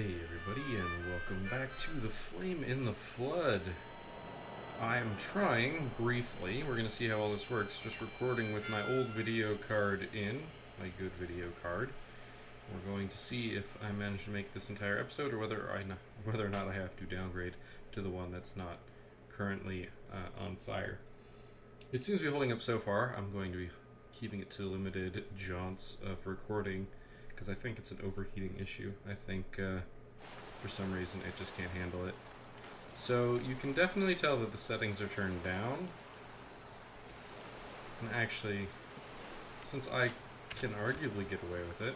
Hey everybody, and welcome back to the Flame in the Flood. I'm trying, briefly, we're going to see how all this works, just recording with my old video card in, my good video card. We're going to see if I manage to make this entire episode, or whether or not I have to downgrade to the one that's not currently on fire. It seems to be holding up so far. I'm going to be keeping it to limited jaunts of recording, because I think it's an overheating issue. I think for some reason it just can't handle it. So you can definitely tell that the settings are turned down. And actually, since I can arguably get away with it,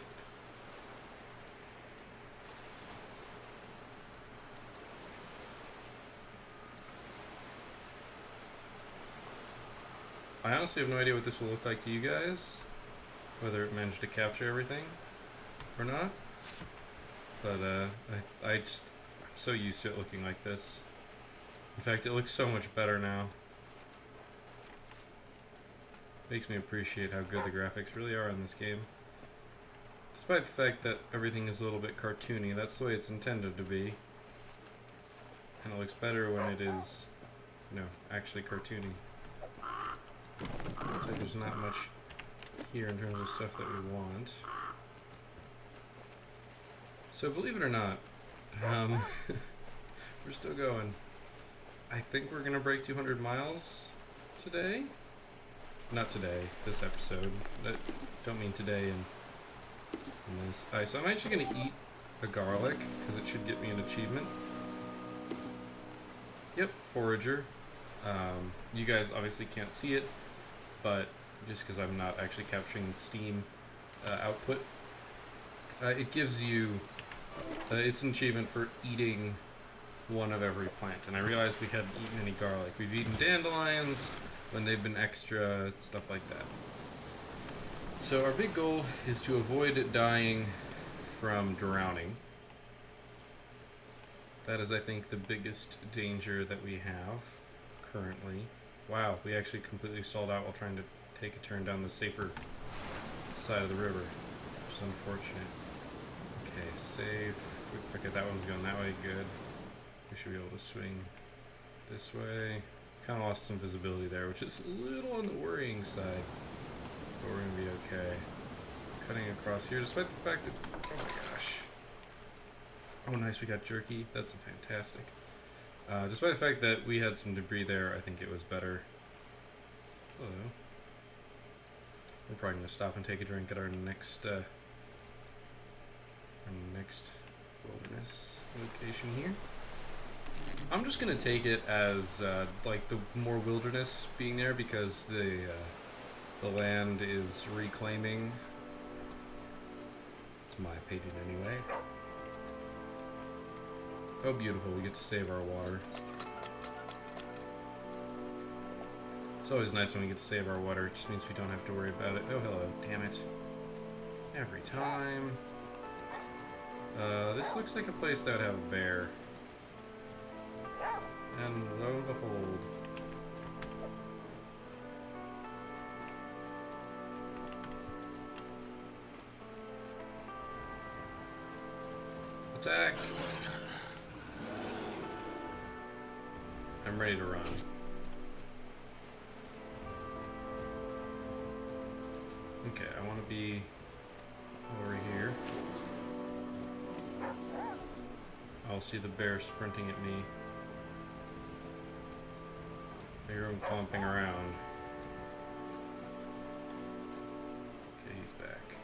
I honestly have no idea what this will look like to you guys, whether it managed to capture everything or not, but I'm so used to it looking like this. In fact, it looks so much better now. Makes me appreciate how good the graphics really are in this game. Despite the fact that everything is a little bit cartoony, that's the way it's intended to be. And it looks better when it is, actually cartoony. Looks like there's not much here in terms of stuff that we want. So believe it or not, we're still going. I think we're gonna break 200 miles today. Not today, this episode. I don't mean today in this. So I'm actually gonna eat a garlic, because it should get me an achievement. Yep, forager. You guys obviously can't see it, but just because I'm not actually capturing the Steam output, it gives you, it's an achievement for eating one of every plant. And I realized we hadn't eaten any garlic. We've eaten dandelions when they've been extra, stuff like that. So our big goal is to avoid dying from drowning. That is, I think, the biggest danger that we have currently. Wow, we actually completely stalled out while trying to take a turn down the safer side of the river, which is unfortunate. Okay, save. Okay, that one's going that way, good. We should be able to swing this way. Kind of lost some visibility there, which is a little on the worrying side, but we're going to be okay. Cutting across here, despite the fact that, oh my gosh. Oh nice, we got jerky, that's fantastic. Despite the fact that we had some debris there, I think it was better. Hello. We're probably going to stop and take a drink at our next wilderness location here. I'm just going to take it as like the more wilderness being there, because the land is reclaiming. It's my opinion anyway. Oh, beautiful. We get to save our water. It's always nice when we get to save our water. It just means we don't have to worry about it. Oh, hello. Damn it. Every time. This looks like a place that would have a bear. And lo and behold. Attack! I'm ready to run. Okay, I want to be over here. I'll see the bear sprinting at me. I hear him clomping around. Okay, he's back.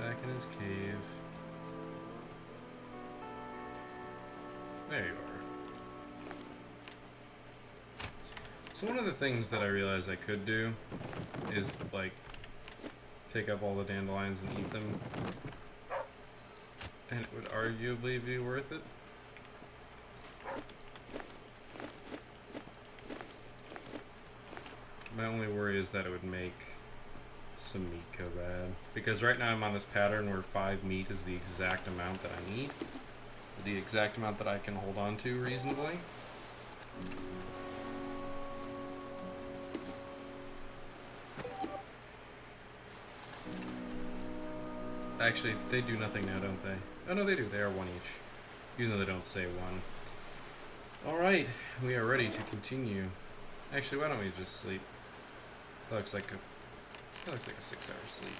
Back in his cave. There you are. So one of the things that I realized I could do is, like, pick up all the dandelions and eat them. And it would arguably be worth it. My only worry is that it would make some meat go bad. Because right now I'm on this pattern where 5 meat is the exact amount that I need. The exact amount that I can hold on to reasonably. Actually, they do nothing now, don't they? Oh no, they do. They are one each, even though they don't say one. All right, we are ready to continue. Actually, why don't we just sleep? That looks like a 6-hour sleep.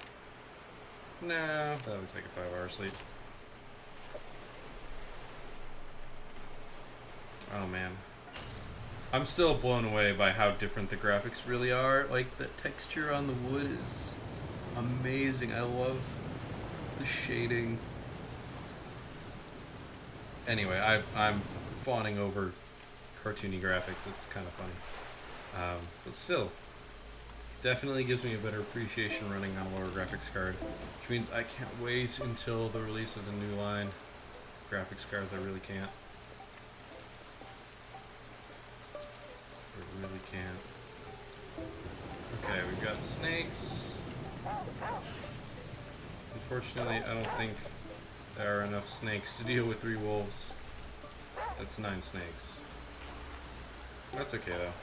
No, that looks like a 5-hour sleep. Oh man. I'm still blown away by how different the graphics really are. Like, the texture on the wood is amazing. I love the shading. Anyway, I'm fawning over cartoony graphics. It's kind of funny. But still, definitely gives me a better appreciation running on a lower graphics card. Which means I can't wait until the release of the new line. Graphics cards, I really can't. I really can't. Okay, we've got snakes. Unfortunately, I don't think there are enough snakes to deal with 3 wolves. That's 9 snakes. That's okay though.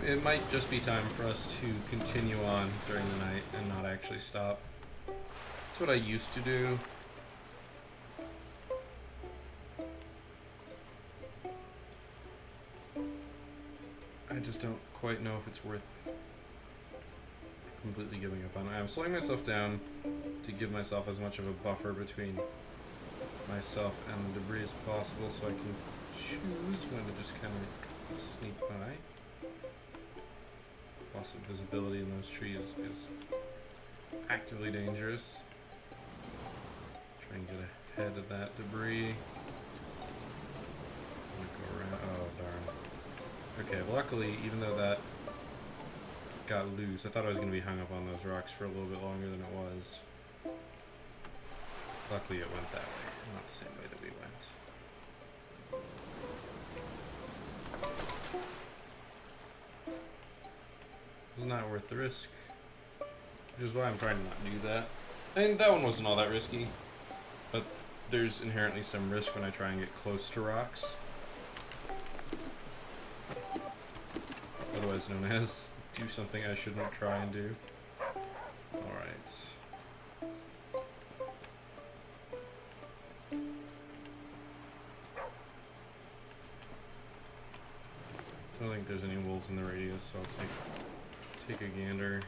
It might just be time for us to continue on during the night and not actually stop. That's what I used to do. I just don't quite know if it's worth completely giving up on it. I'm slowing myself down to give myself as much of a buffer between myself and the debris as possible so I can choose when to just kind of sneak by. Loss of visibility in those trees is actively dangerous. Try and get ahead of that debris. I'm gonna go around. Oh, darn. Okay, luckily, even though that got loose, I thought I was going to be hung up on those rocks for a little bit longer than it was. Luckily, it went that way, not the same way that we went. It's not worth the risk, which is why I'm trying to not do that. And that one wasn't all that risky, but there's inherently some risk when I try and get close to rocks. Otherwise known as do something I shouldn't try and do. Alright. I don't think there's any wolves in the radius, so I'll take a gander.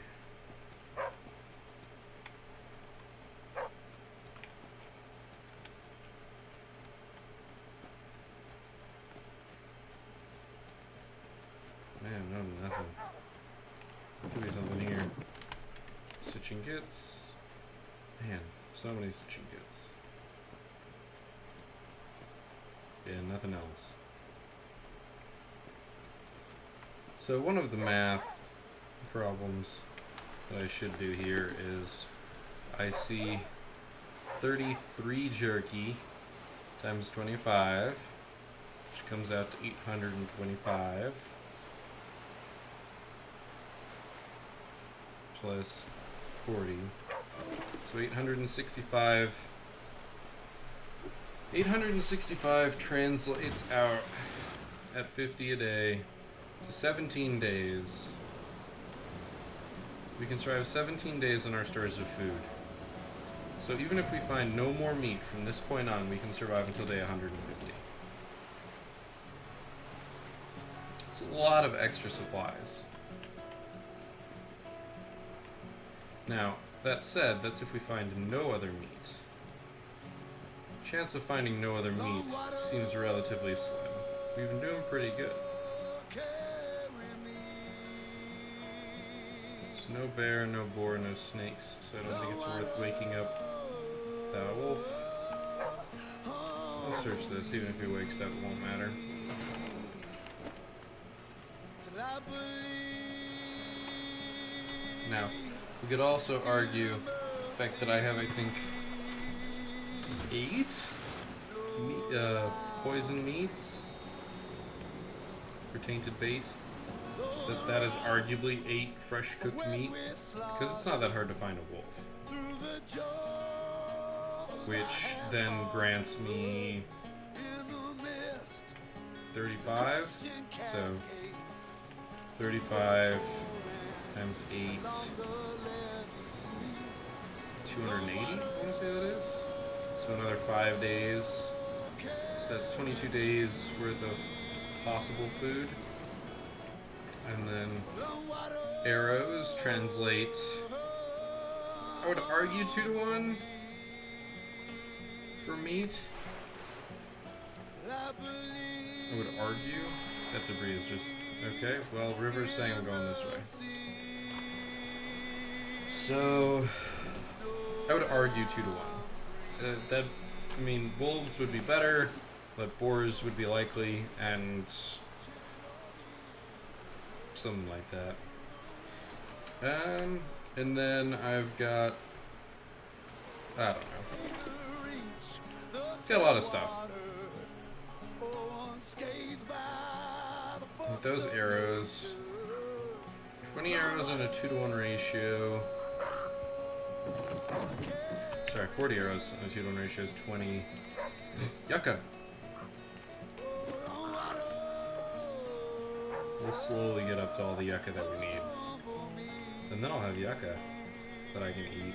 Man, no, nothing. Could be something here. Stitching kits. Man, so many stitching kits. Yeah, nothing else. So one of the math problems that I should do here is I see 33 jerky times 25, which comes out to 825. Plus 40. So 865. 865 translates out at 50 a day to 17 days. We can survive 17 days on our stores of food. So even if we find no more meat from this point on, we can survive until day 150. It's a lot of extra supplies. Now, that said, that's if we find no other meat. Chance of finding no other meat seems relatively slim. We've been doing pretty good. So no bear, no boar, no snakes, so I don't think it's worth waking up that wolf. I'll search this, even if he wakes up, it won't matter. Now, we could also argue the fact that I have, I think, 8 poison meats for tainted bait. That is arguably 8 fresh cooked meat, because it's not that hard to find a wolf. Which then grants me 35, so 35 times 8, 280, I want to say that is. So another 5 days. So that's 22 days worth of possible food. And then arrows translate, I would argue 2 to 1 for meat. I would argue. That debris is just... Okay, well, River's saying I'm going this way. So... I would argue 2 to 1. I mean, wolves would be better, but boars would be likely, and... something like that. And then I've got... I don't know. Got a lot of stuff. With those arrows, 20 arrows on a 2 to 1 ratio. Sorry, 40 arrows on a 2 to 1 ratio is 20. Yucca! We'll slowly get up to all the yucca that we need. And then I'll have yucca that I can eat.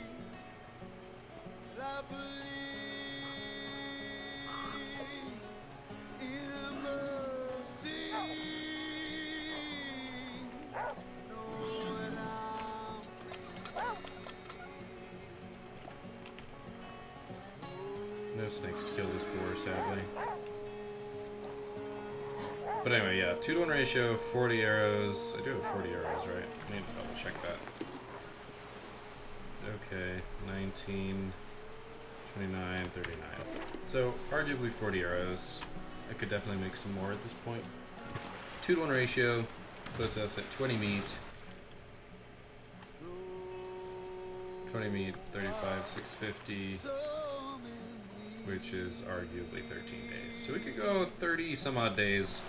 No snakes to kill this boar, sadly. But anyway, yeah, 2 to 1 ratio, 40 arrows. I do have 40 arrows, right? I need to double check that. Okay, 19, 29, 39. So, arguably 40 arrows. I could definitely make some more at this point. 2 to 1 ratio puts us at 20 meat. 20 meat, 35, 650. Which is arguably 13 days. So we could go 30 some odd days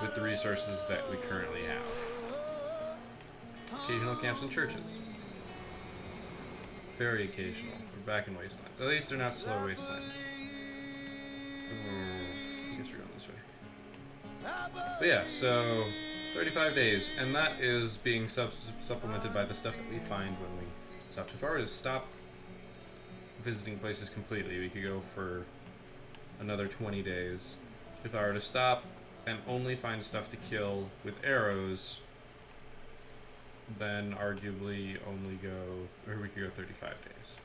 with the resources that we currently have. Occasional camps and churches. Very occasional. We're back in wastelands. At least they're not slow wastelands. I guess we're going this way. But yeah, so 35 days. And that is being supplemented by the stuff that we find when we stop. So if I were to stop visiting places completely, we could go for another 20 days. If I were to stop and only find stuff to kill with arrows, then arguably only go, or we could go 35 days.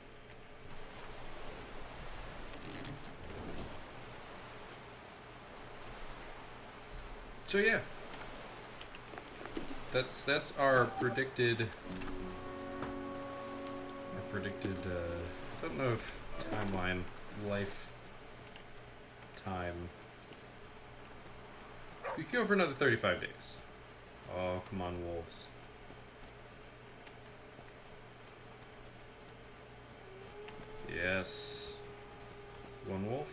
So yeah, that's our predicted. I don't know if timeline, life, time. We could go for another 35 days. Oh, come on, wolves. Yes. One wolf?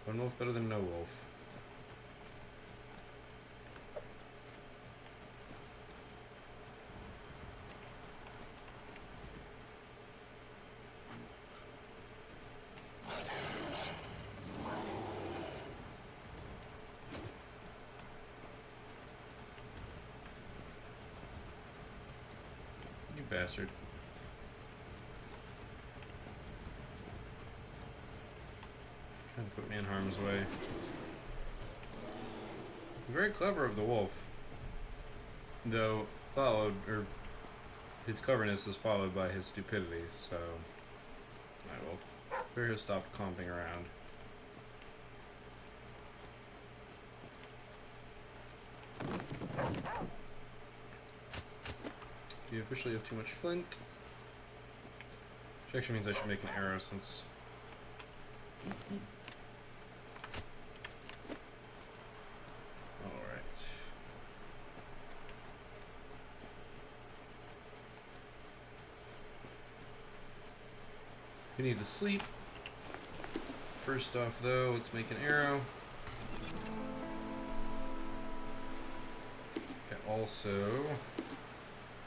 One wolf better than no wolf. Bastard. Trying to put me in harm's way. Very clever of the wolf. Though his cleverness is followed by his stupidity, so I will better stop comping around. You officially have too much flint. Which actually means I should make an arrow since... Alright. We need to sleep. First off though, let's make an arrow. I also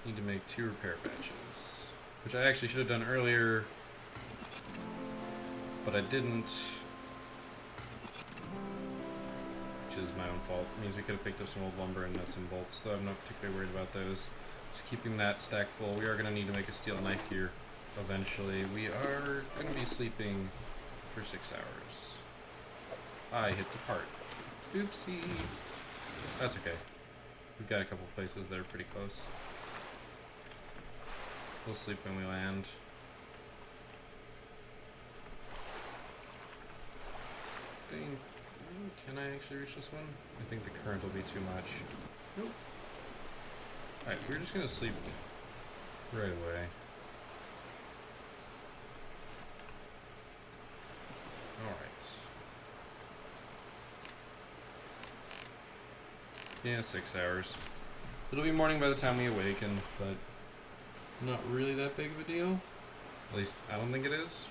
need to make 2 repair benches, which I actually should have done earlier, but I didn't, which is my own fault. It means we could have picked up some old lumber and nuts and bolts, though I'm not particularly worried about those. Just keeping that stack full. We are going to need to make a steel knife here eventually. We are going to be sleeping for 6 hours. I hit the part. Oopsie. That's okay. We've got a couple places that are pretty close. We'll sleep when we land. Can I actually reach this one? I think the current will be too much. Nope. Alright, we're just gonna sleep right away. Alright. Yeah, 6 hours. It'll be morning by the time we awaken, but not really that big of a deal. At least, I don't think it is.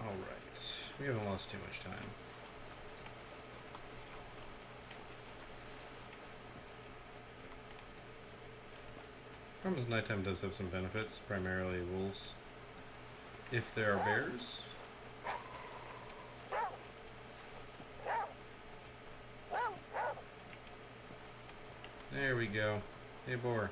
Alright. We haven't lost too much time. Problem is nighttime does have some benefits, primarily wolves. If there are bears. There we go. Hey, boar.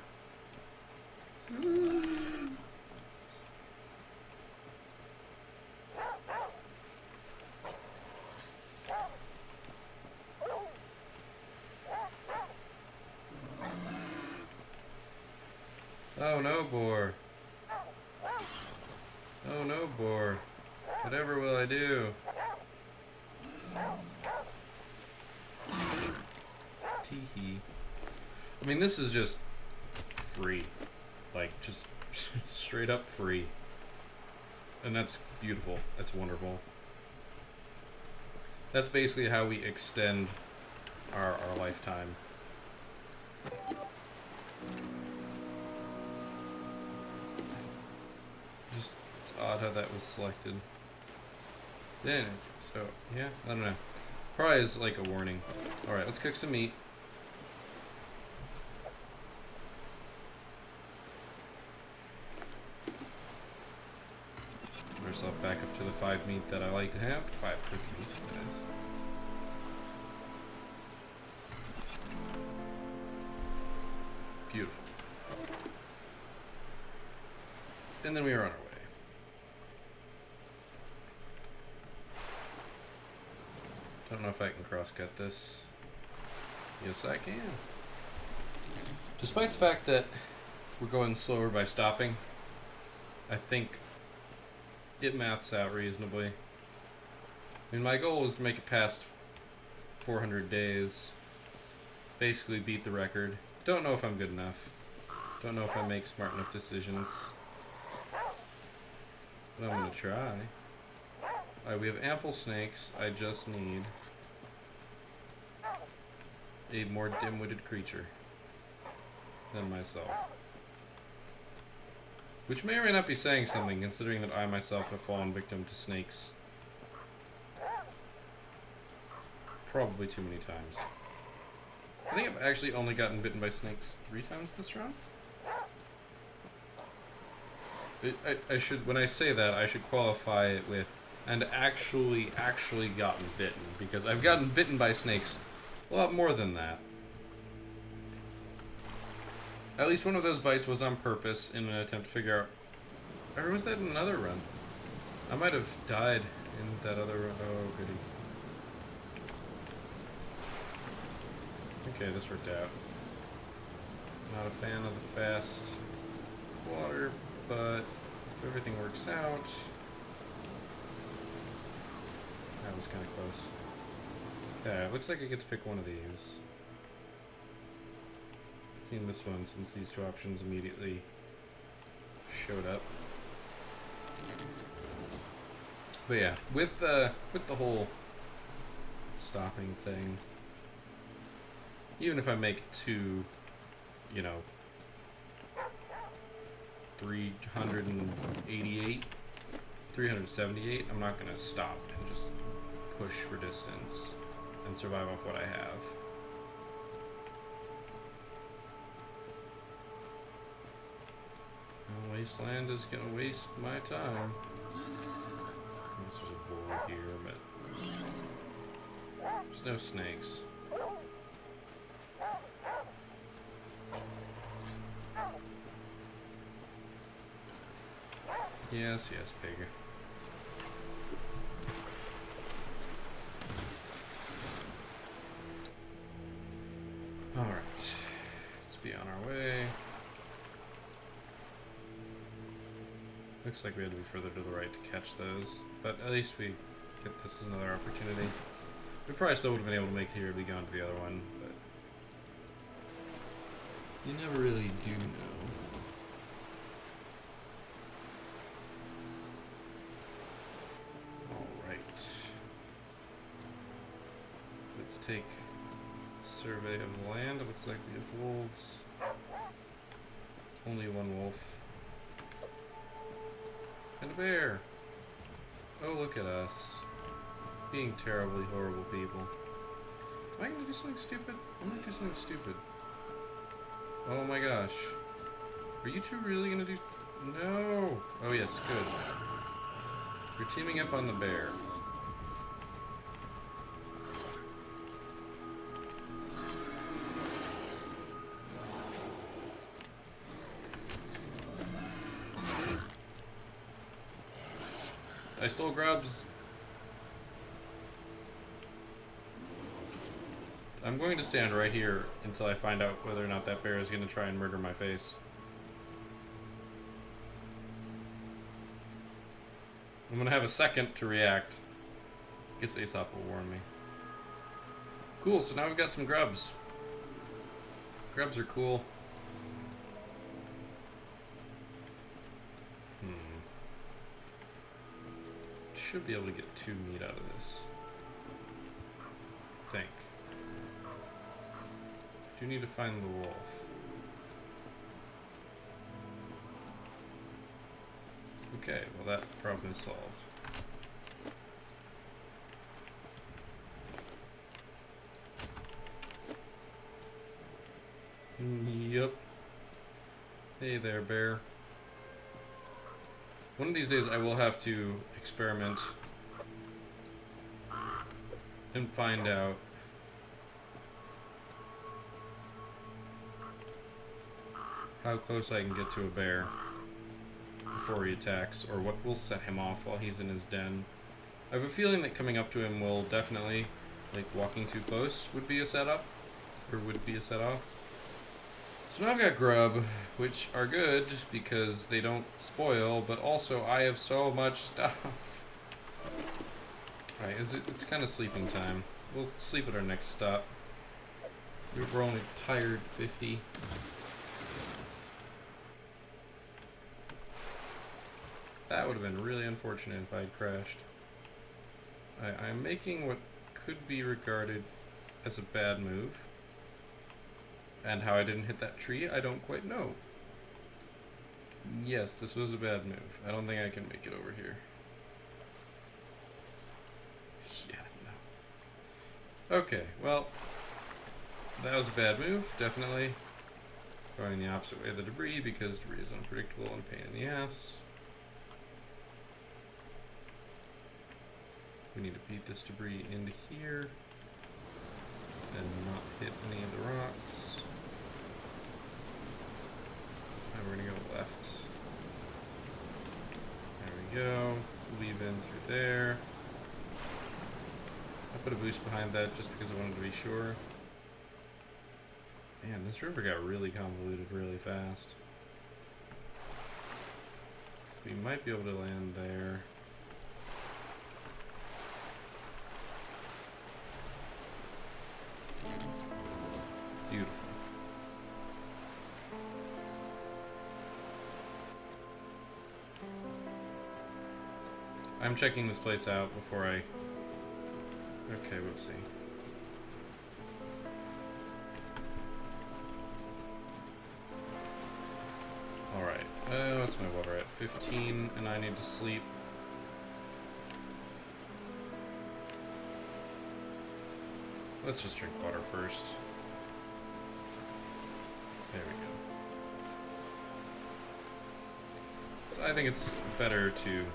Oh no, boar. Oh no, boar. Whatever will I do? Teehee. I mean, this is just free. Like, just straight up free. And that's beautiful. That's wonderful. That's basically how we extend our lifetime. Just, it's odd how that was selected. Then, so, yeah, I don't know. Probably is like a warning. Alright, let's cook some meat. Put ourselves back up to the 5 meat that I like to have. 5 cooked meat, that is. Beautiful. And then we are on our way. Don't know if I can cross-cut this. Yes, I can. Despite the fact that we're going slower by stopping, I think it maths out reasonably. I mean, my goal was to make it past 400 days. Basically beat the record. Don't know if I'm good enough. Don't know if I make smart enough decisions. But I'm gonna try. Alright, we have ample snakes. I just need a more dim-witted creature than myself. Which may or may not be saying something, considering that I myself have fallen victim to snakes probably too many times. I think I've actually only gotten bitten by snakes 3 times this round. I should, when I say that, I should qualify it with, and actually gotten bitten, because I've gotten bitten by snakes a lot more than that. At least one of those bites was on purpose in an attempt to figure out, or was that in another run? I might have died in that other run. Oh, goody. Okay, this worked out. Not a fan of the fast water, but if everything works out... That was kind of close. Okay, looks like I get to pick one of these. Picking this one since these 2 options immediately showed up. But yeah, with the whole stopping thing, even if I make 2, you know, 388, 378, I'm not gonna stop and just push for distance and survive off what I have. Well, Wasteland is gonna waste my time. I guess there's a boar here, but There's no snakes. Yes, yes, pig. Alright. Let's be on our way. Looks like we had to be further to the right to catch those. But at least we get this as another opportunity. We probably still would have been able to make it here, be gone to the other one, but you never really do know. Alright. Let's take a survey of the land. It looks like we have wolves. Only one wolf. And a bear! Oh, look at us. Being terribly horrible people. Am I gonna do something stupid? I'm gonna do something stupid. Oh my gosh. Are you two really gonna do... No! Oh yes, good. You're teaming up on the bear. I stole grubs. I'm going to stand right here until I find out whether or not that bear is going to try and murder my face. I'm going to have a second to react. Guess Aesop will warn me. Cool, so now we've got some grubs. Grubs are cool. Should be able to get 2 meat out of this. I think. Do need to find the wolf. Okay, well that problem is solved. Yep. Hey there, bear. One of these days I will have to experiment and find out how close I can get to a bear before he attacks, or what will set him off while he's in his den. I have a feeling that coming up to him will definitely, like walking too close would be a setup, or would be a set off. So now I've got grub, which are good because they don't spoil, but also I have so much stuff. Alright, it's kind of sleeping time. We'll sleep at our next stop. We're only tired 50. That would have been really unfortunate if I had crashed. I'm making what could be regarded as a bad move. And how I didn't hit that tree, I don't quite know. Yes, this was a bad move. I don't think I can make it over here. Yeah, no. Okay, well, that was a bad move, definitely. Going the opposite way of the debris because debris is unpredictable and a pain in the ass. We need to beat this debris into here and not hit any of the rocks. And we're gonna go left. There we go. Weave in through there. I put a boost behind that just because I wanted to be sure. Man, this river got really convoluted really fast. We might be able to land there. Beautiful. I'm checking this place out before I... Okay, whoopsie. Alright, what's my water at? 15, and I need to sleep. Let's just drink water first. There we go. So I think it's better to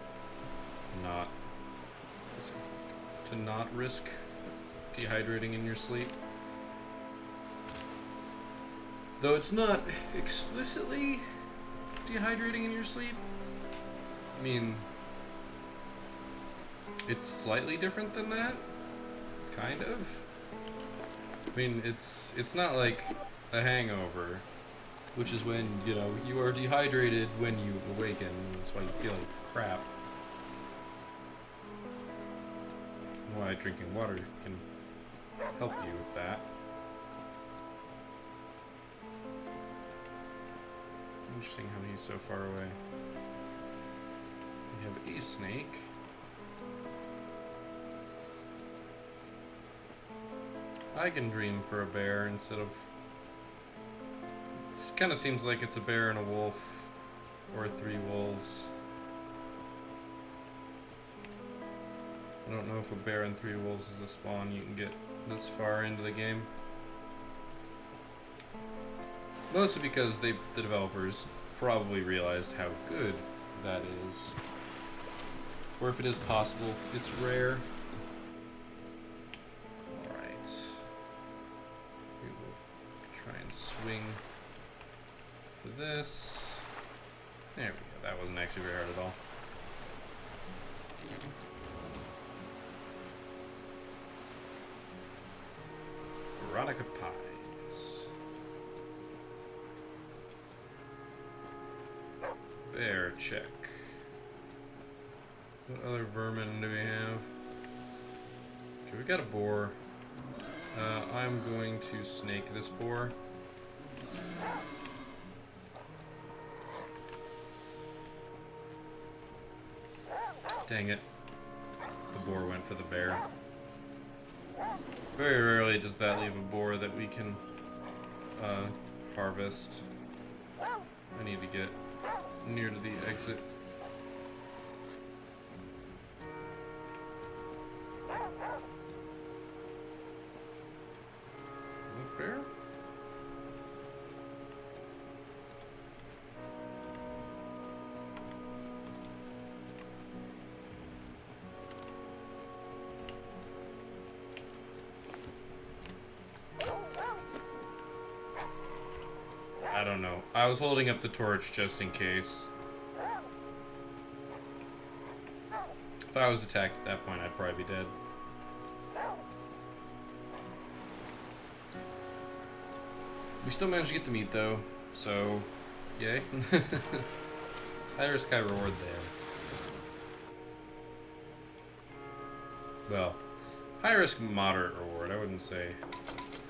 not risk dehydrating in your sleep. Though it's not explicitly dehydrating in your sleep. I mean, it's slightly different than that, kind of. I mean, it's not like a hangover, which is when, you know, you are dehydrated when you awaken. That's why you feel like crap. Why drinking water can help you with that. Interesting how he's so far away. We have a snake. I can dream for a bear instead of... It kind of seems like it's a bear and a wolf, or 3 wolves. I don't know if a bear and 3 wolves is a spawn you can get this far into the game. Mostly because the developers probably realized how good that is. Or if it is possible, it's rare. Alright. We will try and swing for this. There we go. That wasn't actually very hard at all. Veronica Pines. Bear check. What other vermin do we have? Okay, we got a boar. I'm going to snake this boar. Dang it. The boar went for the bear. Very rarely does that leave a boar that we can harvest. I need to get near to the exit. Bear? I don't know. I was holding up the torch just in case. If I was attacked at that point, I'd probably be dead. We still managed to get the meat though, so yay. High risk, high reward there. Well, high risk, moderate reward. I wouldn't say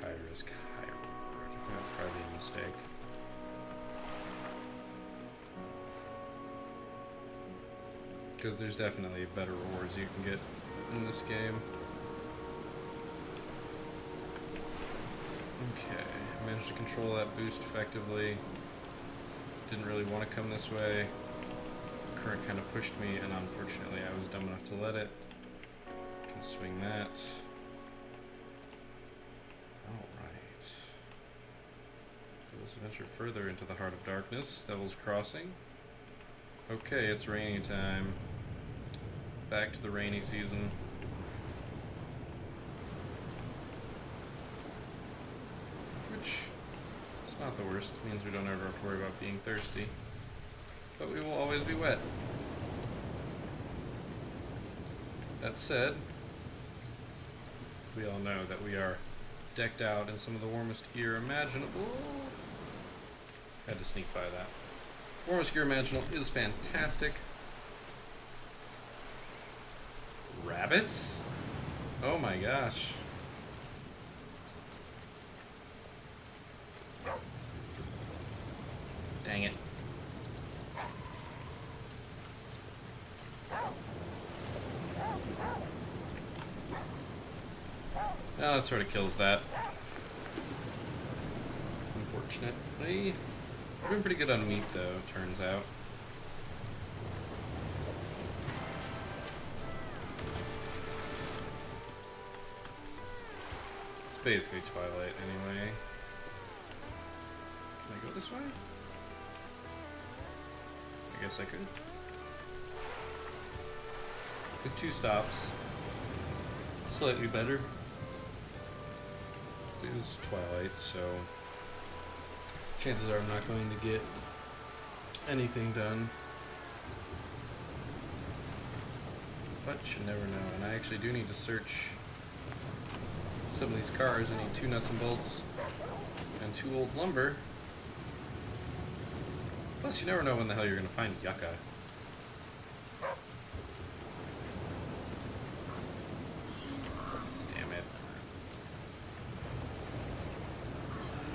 high risk, high reward. That's probably a mistake. Because there's definitely better rewards you can get in this game. Okay, I managed to control that boost effectively. Didn't really want to come this way. Current kind of pushed me, and unfortunately I was dumb enough to let it. Can swing that. Alright. Let's venture further into the heart of darkness. Devil's Crossing. Okay, it's rainy time. Back to the rainy season. Which is not the worst. It means we don't ever have to worry about being thirsty. But we will always be wet. That said, we all know that we are decked out in some of the warmest gear imaginable. Had to sneak by that. Warmest gear imaginable is fantastic. Rabbits? Oh my gosh. Dang it. Oh, that sort of kills that. Unfortunately. We're doing pretty good on meat, though, turns out. It's basically Twilight, anyway. Can I go this way? I guess I could. With 2 stops. Slightly better. It is twilight, so chances are I'm not going to get anything done. But you never know. And I actually do need to search some of these cars. I need 2 nuts and bolts and 2 old lumber. Plus, you never know when the hell you're going to find yucca. Damn it.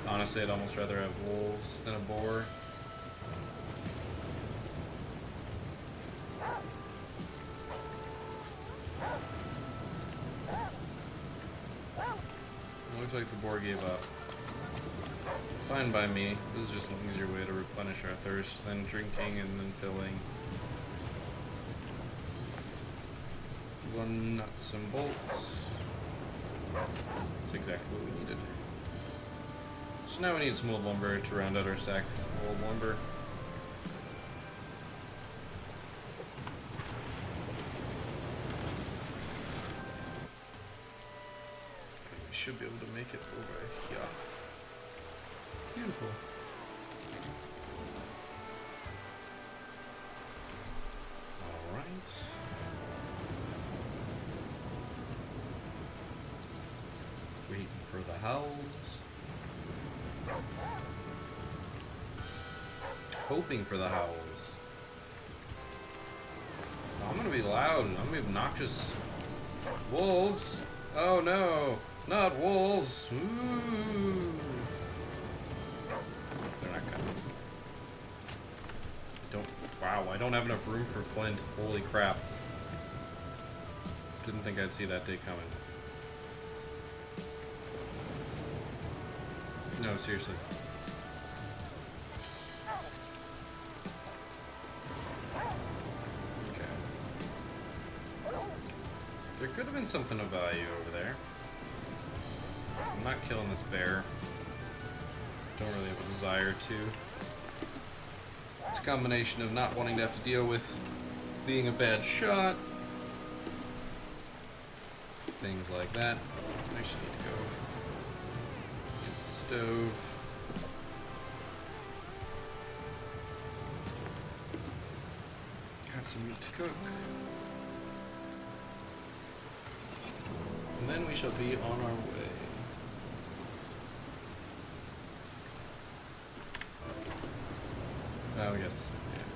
Honestly, I'd almost rather have wolves than a boar. Looks like the boar gave up. Fine by me. This is just an easier way to replenish our thirst than drinking and then filling. 1 nuts and bolts. That's exactly what we needed. So now we need some old lumber to round out our stack of old lumber. We should be able to make it over here. Beautiful. Alright. Waiting for the howls. Hoping for the howls. I'm gonna be loud. I'm gonna be obnoxious. Wolves! Oh no! Not wolves! Ooh. They're not coming. Wow, I don't have enough room for flint. Holy crap. Didn't think I'd see that day coming. No, seriously. Okay. There could have been something of value over there. I'm not killing this bear. Don't really have a desire to. It's a combination of not wanting to have to deal with being a bad shot. Things like that. I actually need to go use the stove. Got some meat to cook. And then we shall be on our way. Oh, yes. Yeah.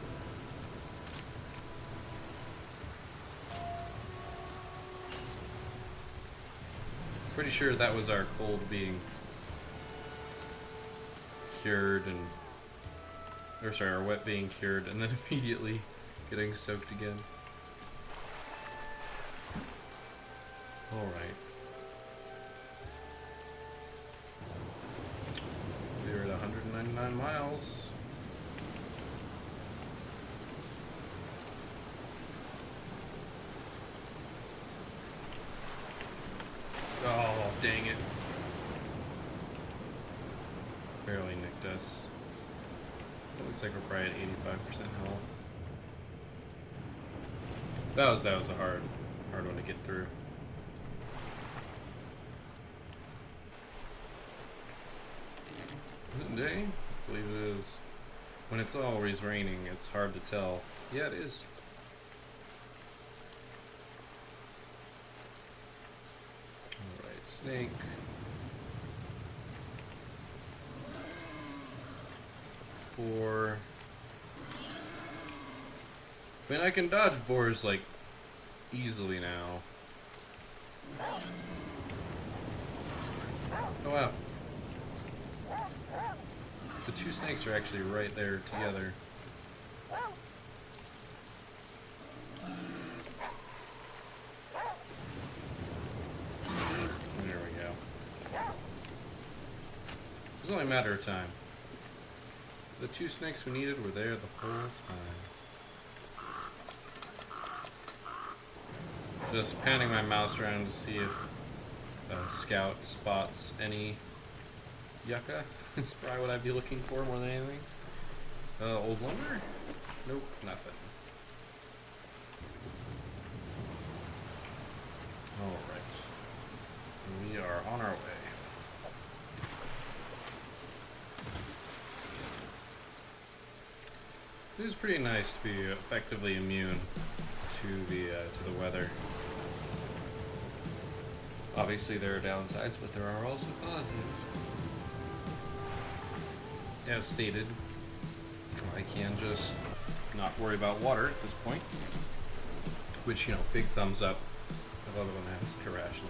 Pretty sure that was our cold being cured and... Or sorry, our wet being cured and then immediately getting soaked again. Alright. We are at 199 miles. Oh, dang it. Barely nicked us. It looks like we're probably at 85% health. That was a hard one to get through. Is it day? I believe it is. When it's always raining, it's hard to tell. Yeah, it is. Alright, snake. Boar. I mean, I can dodge boars, like, easily now. Oh, wow. The 2 snakes are actually right there together. There we go. It was only a matter of time. The 2 snakes we needed were there the whole time. Just panning my mouse around to see if Scout spots any yucca. That's probably what I'd be looking for more than anything. Old lumber? Nope, nothing. Alright. We are on our way. It is pretty nice to be effectively immune to the weather. Obviously, there are downsides, but there are also positives. As stated, I can just not worry about water at this point. Which, you know, big thumbs up. I love it when that's irrational.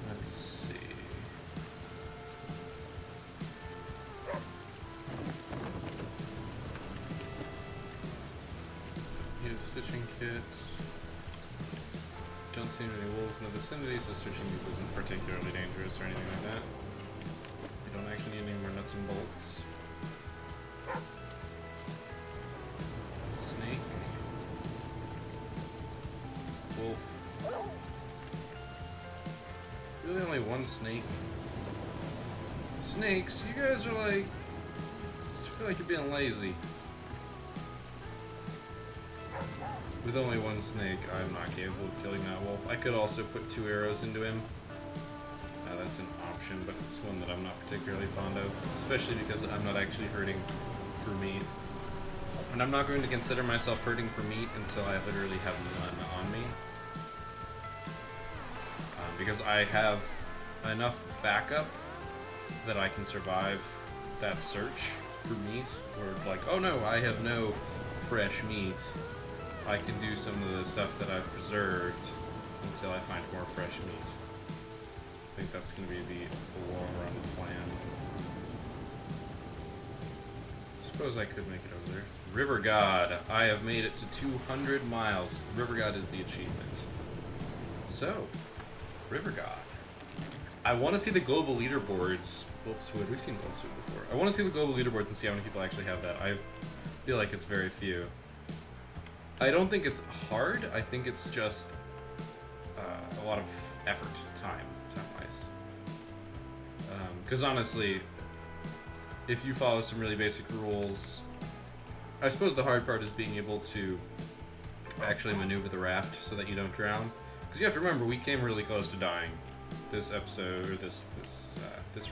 Let's see. Use stitching kit. Don't see any wolves in the vicinity, so searching these isn't particularly dangerous or anything like that. You don't actually need any more nuts and bolts. Snake. Wolf. Really only one snake? Snakes, you guys are like... I feel like you're being lazy. With only one snake, I'm not capable of killing that wolf. I could also put 2 arrows into him. That's an option, but it's one that I'm not particularly fond of. Especially because I'm not actually hurting for meat. And I'm not going to consider myself hurting for meat until I literally have none on me. Because I have enough backup that I can survive that search for meat. Or like, oh no, I have no fresh meat. I can do some of the stuff that I've preserved until I find more fresh meat. I think that's going to be the long-run plan. Suppose I could make it over there. River God. I have made it to 200 miles. River God is the achievement. So, River God. I want to see the global leaderboards. Wolfswood. We've seen Wolfswood before. I want to see the global leaderboards and see how many people actually have that. I feel like it's very few. I don't think it's hard. I think it's just a lot of effort, time-wise. Because honestly, if you follow some really basic rules, I suppose the hard part is being able to actually maneuver the raft so that you don't drown. Because you have to remember, we came really close to dying this episode or this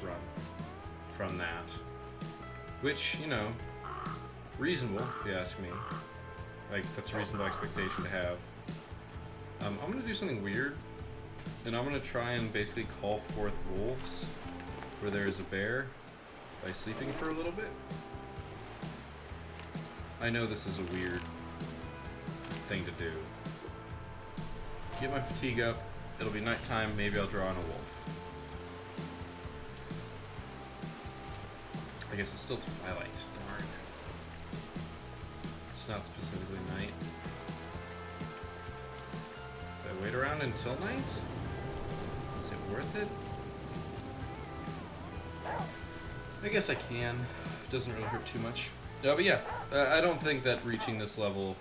run from that, which, you know, reasonable if you ask me. Like, that's a reasonable expectation to have. I'm going to do something weird, and I'm going to try and basically call forth wolves where there is a bear by sleeping for a little bit. I know this is a weird thing to do. Get my fatigue up, it'll be nighttime, maybe I'll draw on a wolf. I guess it's still twilight, darn. Not specifically night. Do I wait around until night? Is it worth it? I guess I can. It doesn't really hurt too much. But yeah, I don't think that reaching this level,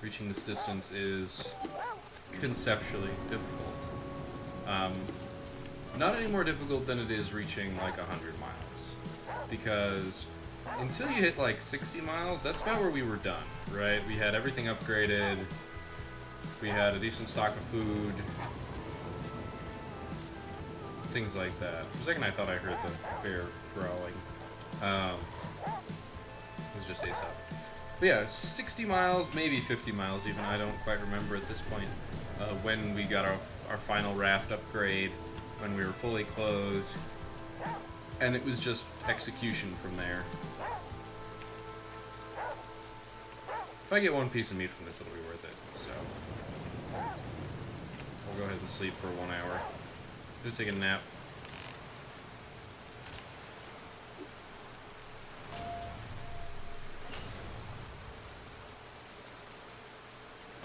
reaching this distance is conceptually difficult. Not any more difficult than it is reaching like 100 miles. Because until you hit like 60 miles, that's about where we were done, right? We had everything upgraded. We had a decent stock of food. Things like that. For a second I thought I heard the bear growling. It was just Aesop. But yeah, 60 miles, maybe 50 miles even, I don't quite remember at this point, when we got our final raft upgrade, when we were fully clothed. And it was just execution from there. If I get one piece of meat from this, it'll be worth it. So, I'll go ahead and sleep for 1 hour. Just take a nap.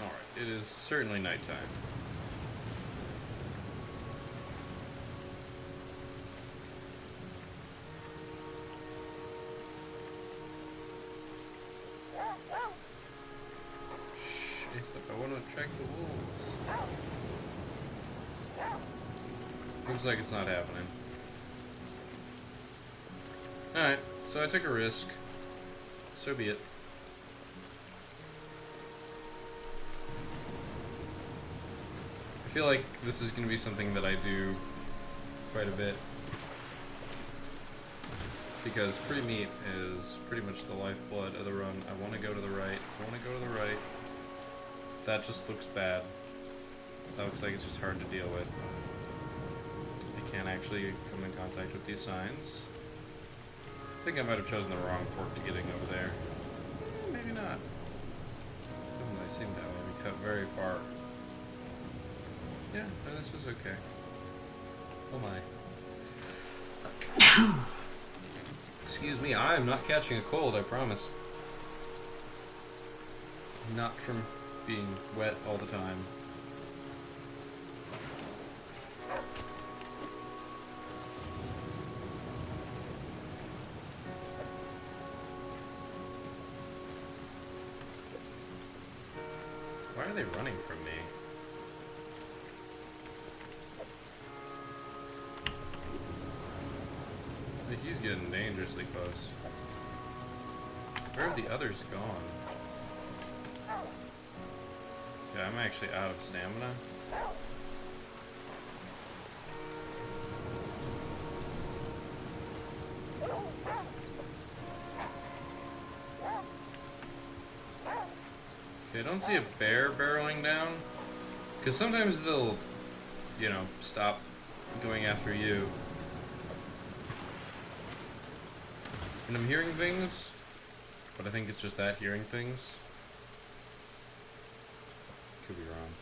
Alright, it is certainly nighttime. Except I want to attract the wolves. Looks like it's not happening. Alright, so I took a risk. So be it. feel like this is going to be something that I do quite a bit, because free meat is pretty much the lifeblood of the run. I want to go to the right. I want to go to the right. That just looks bad. That looks like it's just hard to deal with. I can't actually come in contact with these signs. I think I might have chosen the wrong fork to getting over there. Maybe not. Doesn't really seem that way. We cut very far. Yeah, no, this was okay. Oh my. Excuse me, I am not catching a cold, I promise. Not from being wet all the time. Why are they running from me? He's getting dangerously close. Where have the others gone? Yeah, I'm actually out of stamina. Okay, I don't see a bear barreling down. Because sometimes they'll, you know, stop going after you. And I'm hearing things, but I think it's just that, hearing things. Could be wrong.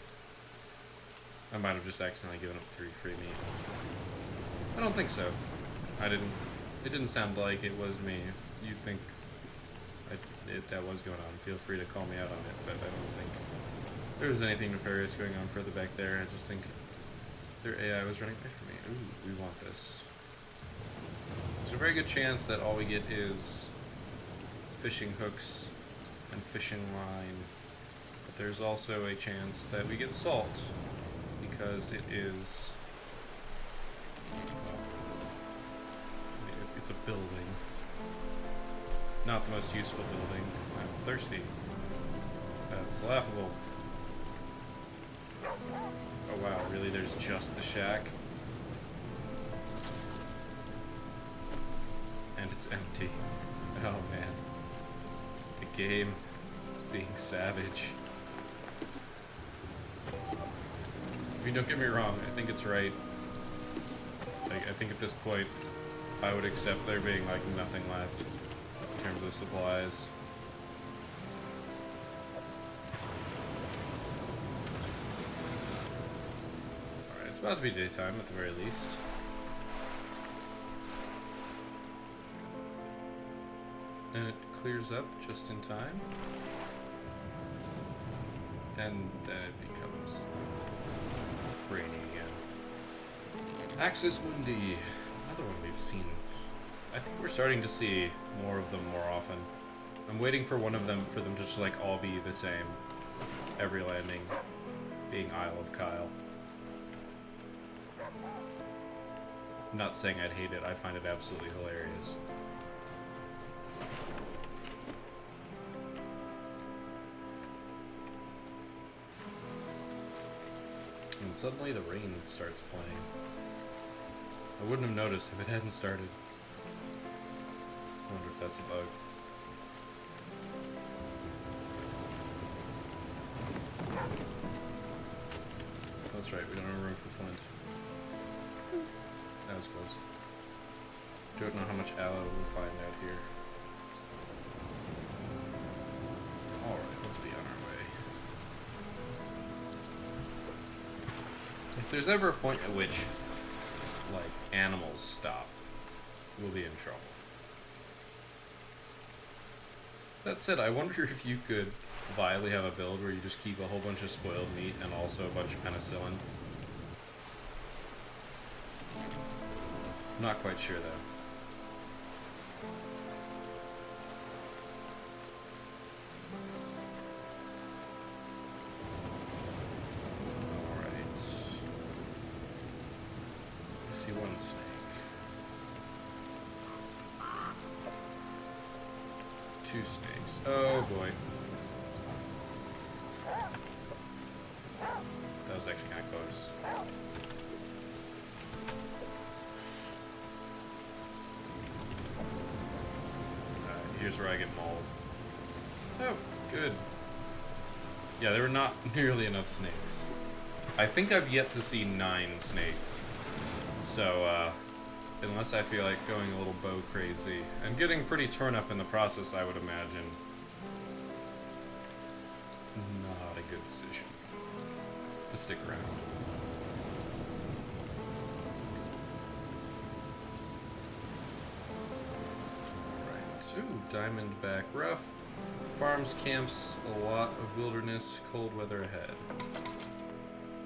I might have just accidentally given up 3 free meat. I don't think so. It didn't sound like it was me. If you think that was going on, feel free to call me out on it, but I don't think there was anything nefarious going on further back there. I just think their AI was running away from me. Ooh, we want this. There's a very good chance that all we get is fishing hooks and fishing line. But there's also a chance that we get salt, because it is... it's a building. Not the most useful building. I'm thirsty. That's laughable. Oh wow, really? There's just the shack? And it's empty. Oh man. The game is being savage. I mean, don't get me wrong, I think it's right. Like, I think at this point, I would accept there being, like, nothing left in terms of supplies. Alright, it's about to be daytime at the very least. And it clears up just in time. And then it becomes rainy again. Axis Mundi. Another one we've seen. I think we're starting to see more of them more often. I'm waiting for one of them, for them to just like all be the same. Every landing being Isle of Kyle. I'm not saying I'd hate it, I find it absolutely hilarious. And suddenly the rain starts playing. I wouldn't have noticed if it hadn't started. I wonder if that's a bug. That's right, we don't have room for flint. That was close. Don't know how much aloe we'll find out here. Alright, let's be on our way. If there's ever a point at which, like, animals stop, we'll be in trouble. That said, I wonder if you could viably have a build where you just keep a whole bunch of spoiled meat and also a bunch of penicillin. I'm not quite sure, though. Alright. I see one snake. Two snakes. Oh boy. That was actually kind of close. here's where I get mauled. Oh, good. Yeah, there were not nearly enough snakes. I think I've yet to see 9 snakes. So, unless I feel like going a little bow crazy. And getting pretty torn up in the process, I would imagine. Not a good decision to stick around. Alright, ooh, Diamondback Rough. Farms, camps, a lot of wilderness, cold weather ahead.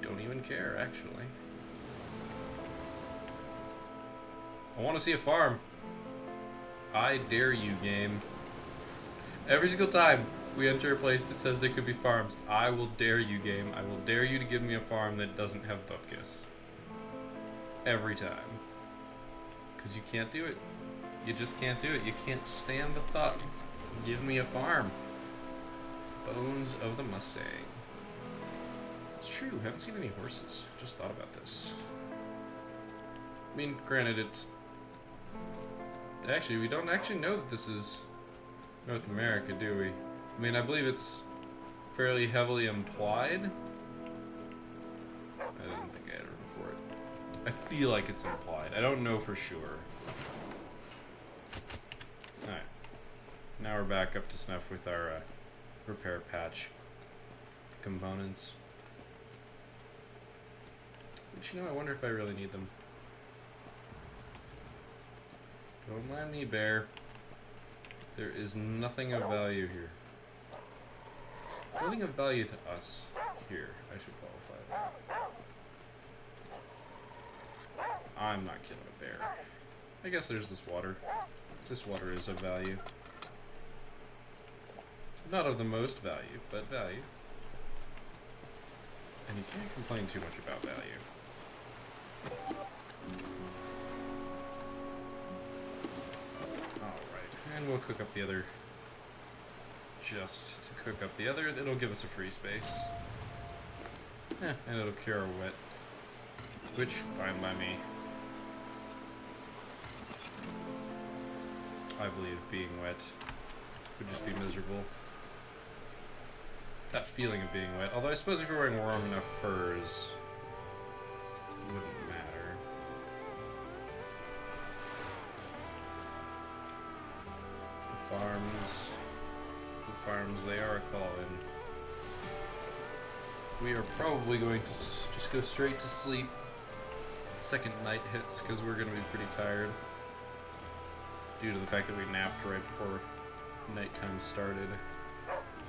Don't even care, actually. I want to see a farm. I dare you, game. Every single time we enter a place that says there could be farms, I will dare you, game. I will dare you to give me a farm that doesn't have bupkis. Every time. Because you can't do it. You just can't do it. You can't stand the thought. Give me a farm. Bones of the Mustang. It's true, haven't seen any horses. Just thought about this. I mean, granted, it's... Actually, we don't actually know that this is North America, do we? I mean, I believe it's fairly heavily implied. I didn't think I had room for it. I feel like it's implied. I don't know for sure. Alright. Now we're back up to snuff with our repair patch components. But you know, I wonder if I really need them. Don't mind me, bear. There is nothing of value here. Nothing of value to us here. I should qualify that. I'm not killing a bear. I guess there's this water. This water is of value. Not of the most value, but value. And you can't complain too much about value. Alright, and we'll cook up the other. Just to cook up the other, it'll give us a free space. And it'll cure our wet. Which, fine by me. I believe being wet would just be miserable. That feeling of being wet. Although I suppose if you're wearing warm enough furs, it wouldn't matter. The farms, they are a call-in. We are probably going to just go straight to sleep the second night hits, because we're going to be pretty tired. Due to the fact that we napped right before nighttime started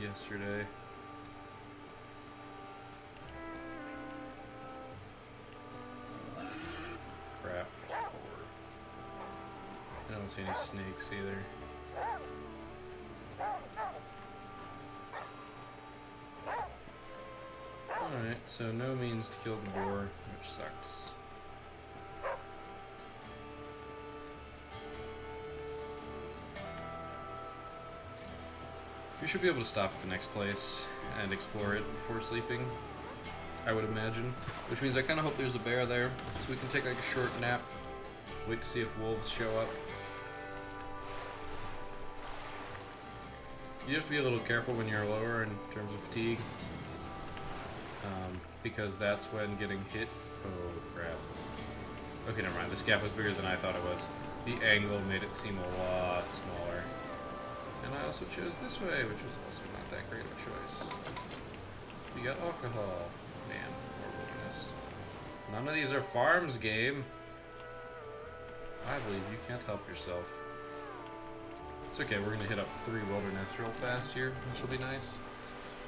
yesterday. Crap. I don't see any snakes either. Alright, so no means to kill the boar, which sucks. We should be able to stop at the next place and explore it before sleeping, I would imagine. Which means I kind of hope there's a bear there, so we can take like a short nap, wait to see if wolves show up. You have to be a little careful when you're lower in terms of fatigue, because that's when getting hit... Oh, crap. Okay, never mind. This gap was bigger than I thought it was. The angle made it seem a lot smaller. And I also chose this way, which was also not that great of a choice. We got alcohol. Man, more wilderness. None of these are farms, game. I believe you can't help yourself. It's okay, we're gonna hit up 3 wilderness real fast here, which will be nice.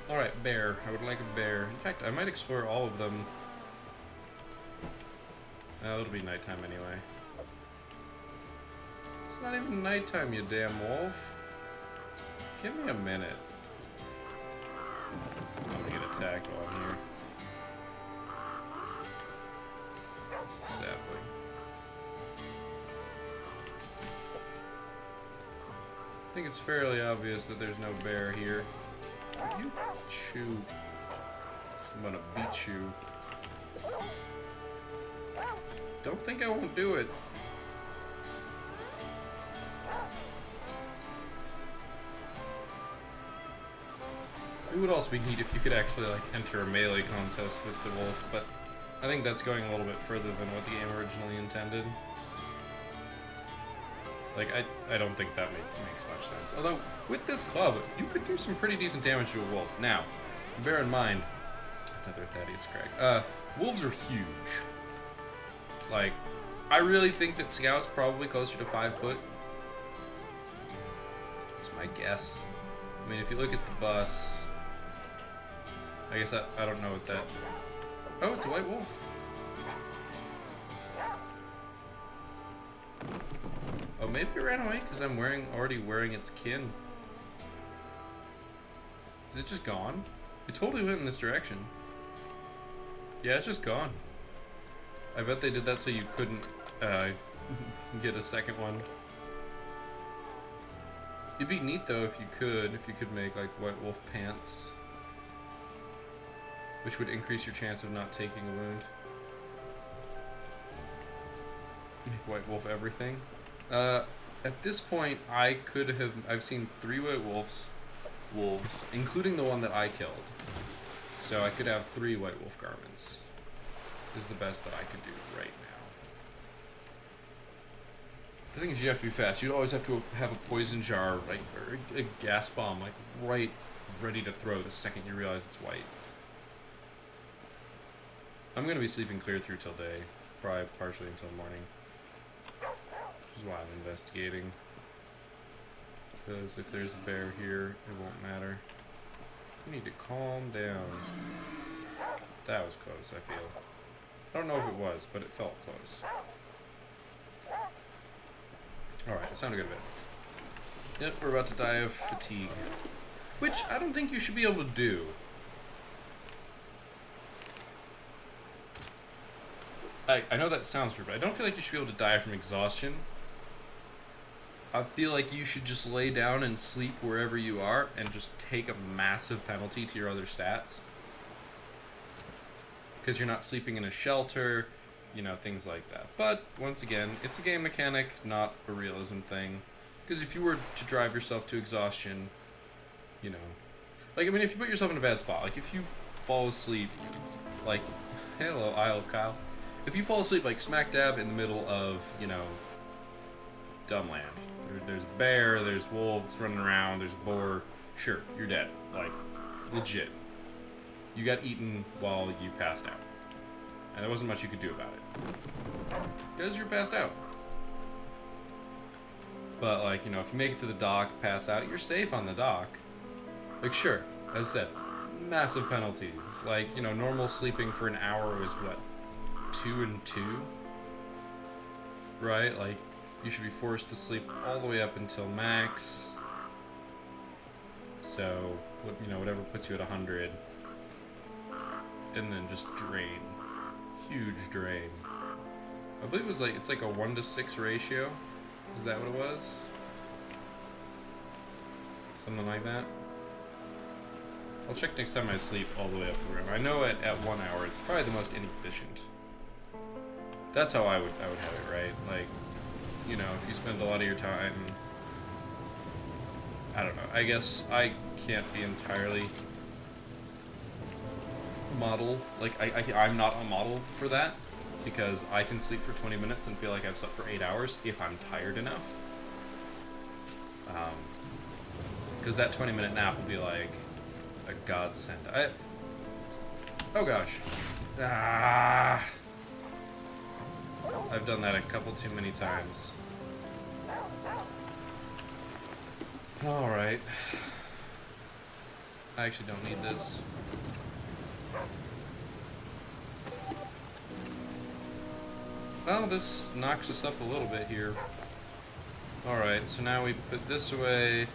Alright, bear. I would like a bear. In fact, I might explore all of them. Oh, it'll be nighttime anyway. It's not even nighttime, you damn wolf. Give me a minute. I'm gonna get attacked while I'm here. Sapling. I think it's fairly obvious that there's no bear here. You chew. I'm gonna beat you. Don't think I won't do it. It would also be neat if you could actually like enter a melee contest with the wolf, but I think that's going a little bit further than what the game originally intended. Like, I don't think that makes much sense. Although, with this club, you could do some pretty decent damage to a wolf. Now, bear in mind, another Thaddeus Crag. Wolves are huge. Like, I really think that Scout's probably closer to 5 foot. That's my guess. I mean, if you look at the bus, I guess I don't know what that... Oh, it's a white wolf. Oh, maybe it ran away because I'm already wearing its kin. Is it just gone? It totally went in this direction. Yeah, it's just gone. I bet they did that so you couldn't get a second one. It'd be neat though if you could make like white wolf pants, which would increase your chance of not taking a wound. Make white wolf everything. At this point, I've seen 3 white wolves, including the one that I killed. So I could have 3 white wolf garments. Is the best that I could do right now. The thing is, you have to be fast. You always have to have a poison jar, like, or a gas bomb, like, right ready to throw the second you realize it's white. I'm gonna be sleeping clear through till day, probably partially until morning. Which is why I'm investigating. Because if there's a bear here, it won't matter. You need to calm down. That was close, I feel. I don't know if it was, but it felt close. Alright, it sounded good a bit. Yep, we're about to die of fatigue. Which I don't think you should be able to do. I know that sounds weird, but I don't feel like you should be able to die from exhaustion. I feel like you should just lay down and sleep wherever you are and just take a massive penalty to your other stats. Because you're not sleeping in a shelter, you know, things like that. But, once again, it's a game mechanic, not a realism thing. Because if you were to drive yourself to exhaustion, you know... Like, I mean, if you put yourself in a bad spot, like, if you fall asleep, like... Hello, Isle of Kyle. If you fall asleep, like, smack dab in the middle of, you know, Dumbland. There's a bear, there's wolves running around, there's a boar. Sure, you're dead. Like, legit. You got eaten while you passed out. And there wasn't much you could do about it. Because you're passed out. But, like, you know, if you make it to the dock, pass out, you're safe on the dock. Like, sure, as I said, massive penalties. Like, you know, normal sleeping for an hour was, what, 2 and 2? Right? Like, you should be forced to sleep all the way up until max. So, you know, whatever puts you at 100. And then just drain. Huge drain. I believe it was like, it's like a 1-to-6 ratio. Is that what it was? Something like that. I'll check next time I sleep all the way up the room. I know at 1 hour it's probably the most inefficient. That's how I would have it, right? Like, you know, if you spend a lot of your time, I don't know. I guess I can't be entirely model. Like, I'm not a model for that, because I can sleep for 20 minutes and feel like I've slept for 8 hours if I'm tired enough. Because that 20-minute nap will be like a godsend. Oh gosh. I've done that a couple too many times. Alright. I actually don't need this. Well, this knocks us up a little bit here. Alright, so now we put this away.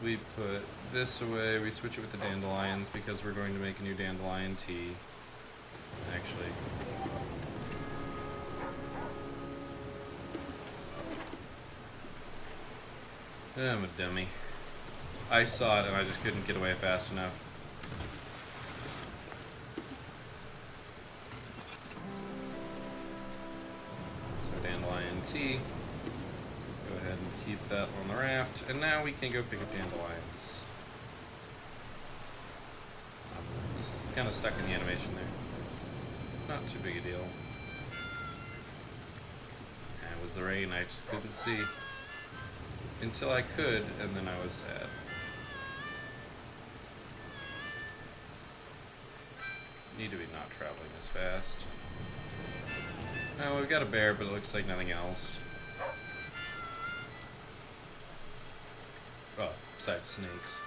We put this away. We switch it with the dandelions because we're going to make a new dandelion tea. Actually. I'm a dummy. I saw it and I just couldn't get away fast enough. So dandelion tea. Go ahead and keep that on the raft. And now we can go pick up dandelions. kind of stuck in the animation there. Not too big a deal. And it was the rain, I just couldn't see. Until I could, and then I was sad. Need to be not traveling as fast. Oh, we've got a bear, but it looks like nothing else. Oh, besides snakes.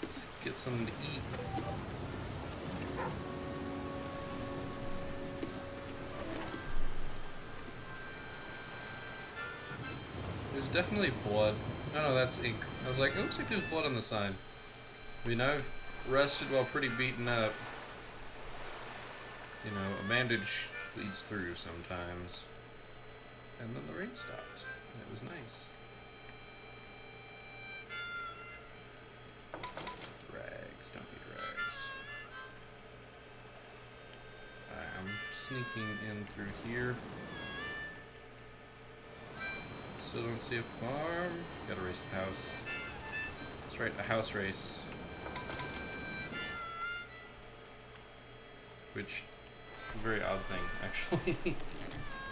Let's get something to eat. There's definitely blood. Oh no, that's ink. I was like, it looks like there's blood on the side. I mean, I've rested while pretty beaten up. You know, a bandage bleeds through sometimes. And then the rain stopped. And it was nice. Rags, don't need rags. I'm sneaking in through here. Still don't see a farm. Gotta race the house. That's right, a house race. Which, a very odd thing, actually.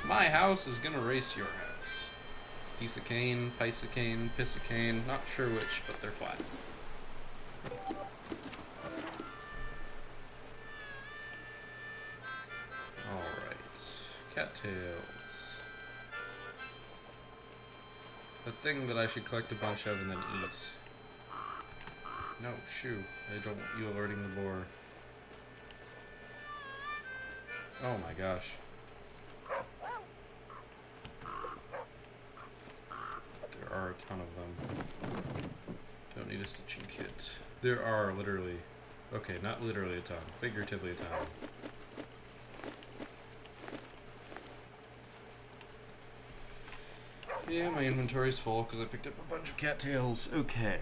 My house is gonna race your house. Piece of cane, piece of cane, piss of cane. Not sure which, but they're flat. Alright. Cattails. The thing that I should collect a bunch of and then eat. No, shoo. I don't want you alerting the boar. Oh my gosh. There are a ton of them. Don't need a stitching kit. There are literally, okay, not literally a ton, figuratively a ton. Yeah, my inventory's full because I picked up a bunch of cattails. Okay.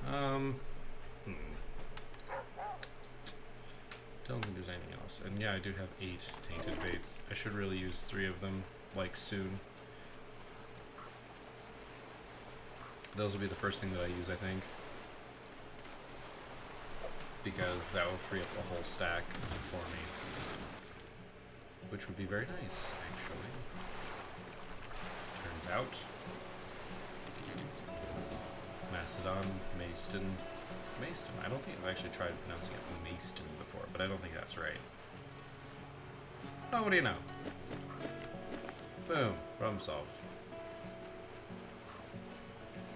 Don't think there's anything else. And yeah, I do have 8 tainted baits. I should really use 3 of them, like, soon. Those will be the first thing that I use, I think. Because that will free up a whole stack for me. Which would be very nice, actually. Turns out. Macedon, Maeston. Maeston. I don't think I've actually tried pronouncing it Maeston before, but I don't think that's right. Oh, what do you know? Boom. Problem solved.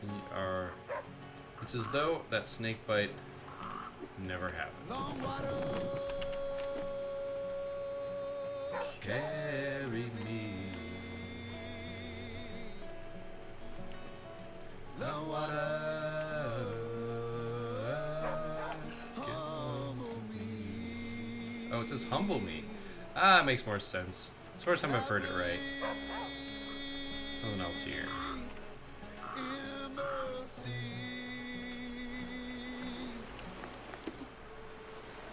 We are... It's as though that snake bite never happened. Carry me. Long water. Oh, it says humble me. Ah, it makes more sense. It's the first time I've heard it right. Nothing else here.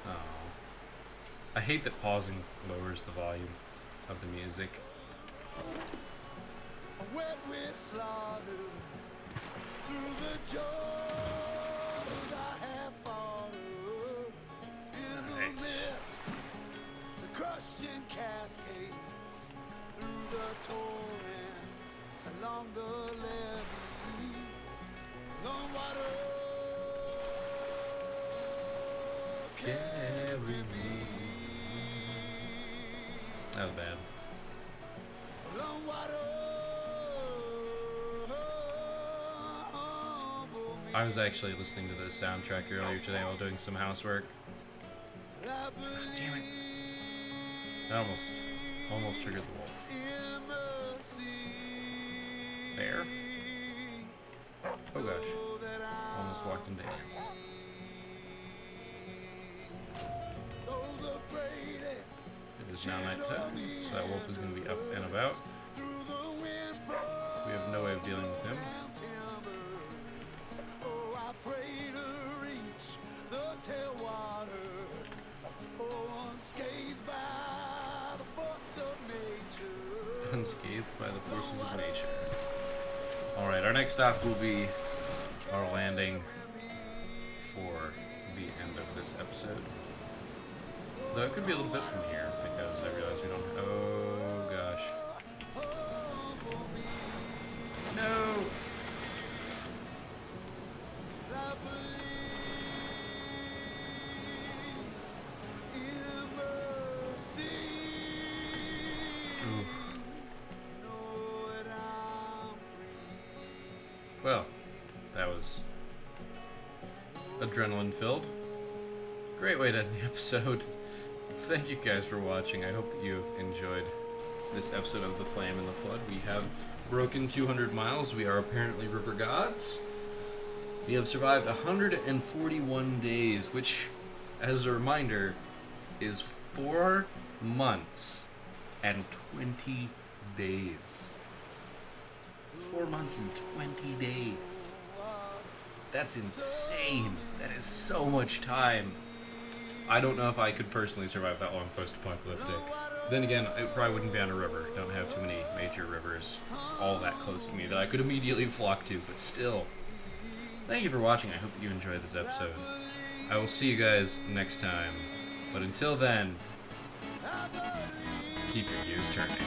Oh. I hate that pausing lowers the volume of the music. Carry me. That was bad. I was actually listening to the soundtrack earlier today while doing some housework. Ah, damn it. I almost triggered the wolf. Bear? Oh gosh. Almost walked into ants. It is now nighttime, so that wolf is going to be up and about. We have no way of dealing with him. Unscathed by the forces of nature. Alright, our next stop will be our landing for the end of this episode. Though it could be a little bit from here, because I realize we don't... Oh, gosh. No! Oof. Well, that was adrenaline-filled. Great way to end the episode. Thank you guys for watching. I hope that you have enjoyed this episode of The Flame and the Flood. We have broken 200 miles. We are apparently river gods. We have survived 141 days, which, as a reminder, is 4 months and 20 days. 4 months and 20 days. That's insane. That is so much time. I don't know if I could personally survive that long post-apocalyptic. Then again, it probably wouldn't be on a river. Don't have too many major rivers all that close to me that I could immediately flock to, but still. Thank you for watching. I hope that you enjoyed this episode. I will see you guys next time. But until then, keep your gears turning.